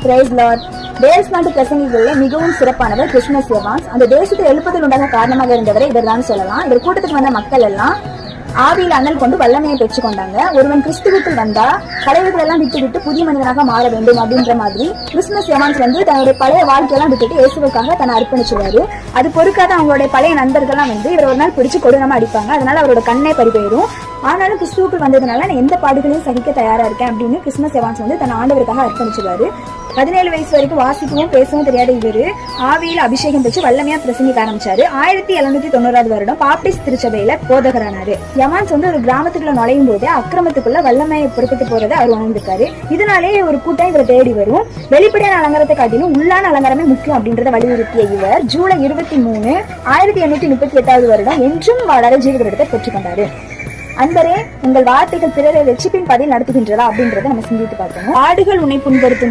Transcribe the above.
Price Lord. Wales நாட்டு பிரசங்கிகளில் மிகவும் சிறப்பானவர் Christmas Evans. அந்த தேசத்தை எழுப்பதில் உண்டாக காரணமாக இருந்தவரை இவர் தான் சொல்லலாம். இவர் கூட்டத்துக்கு வந்த மக்கள் எல்லாம் ஆவியில் அனல் கொண்டு வல்லமையை பெற்றுக் கொண்டாங்க. ஒருவன் கிறிஸ்துவுக்குள் வந்தா தலைவர்கள் எல்லாம் விட்டு புதிய மனிதனாக மாற வேண்டும் அப்படின்ற மாதிரி கிறிஸ்துமஸ் எவான்ஸ் தன்னுடைய பழைய வாழ்க்கையெல்லாம் விட்டுட்டு இயேசுவுக்காக தன்னை அர்ப்பணிச்சுவாரு. அது பொறுக்காத அவங்களுடைய பழைய நண்பர்கள்லாம் இவர் ஒரு நாள் பிடிச்சு கொடூரமா அடிப்பாங்க. அதனால அவரோட கண்ணே பறி போயிடும். ஆனாலும் கிறிஸ்துவுக்குள் வந்ததுனால நான் எந்த பாடுகளையும் சகிக்க தயாரா இருக்கேன் அப்படின்னு கிறிஸ்துமஸ் எவான்ஸ் தன் ஆண்டவருக்காக அர்ப்பணிச்சுவாரு. 17 வயசு வரைக்கும் வாசிக்கவும் பேசவும் தெரியாத இவரு ஆவியில் அபிஷேகம் பெற்று வல்லமையா பிரசங்கிக்க ஆரம்பிச்சாரு. 1790 வருடம் பாப்டிஸ்ட் திருச்சபையில போதகரானாரு. எவான்ஸ் ஒரு கிராமத்துக்குள்ள நுழையும் போது அக்கிரமத்துக்குள்ள வல்லமையை புறப்பட்டு போறதை அவர் உணர்ந்திருக்காரு. இதனாலே ஒரு கூட்டம் இவரை தேடி வரும். வெளிப்படையான அலங்காரத்தை காட்டிலும் உள்ளான அலங்காரமே முக்கியம் அப்படின்றத வலியுறுத்திய இவர் ஜூலை 23, 1838 வருடம் என்றும் வாழாத ஜீவகிரகத்தை பெற்றுக்கொண்டாரு. அன்பரே, உங்கள் வார்த்தைகள் பிறரை ரட்சிப்பின் பாதையில் நடத்துகின்றதா அப்படின்றத நம்ம சிந்தித்து பார்க்கணும். ஆடுகள் உன்னை புண்படுத்தும் போது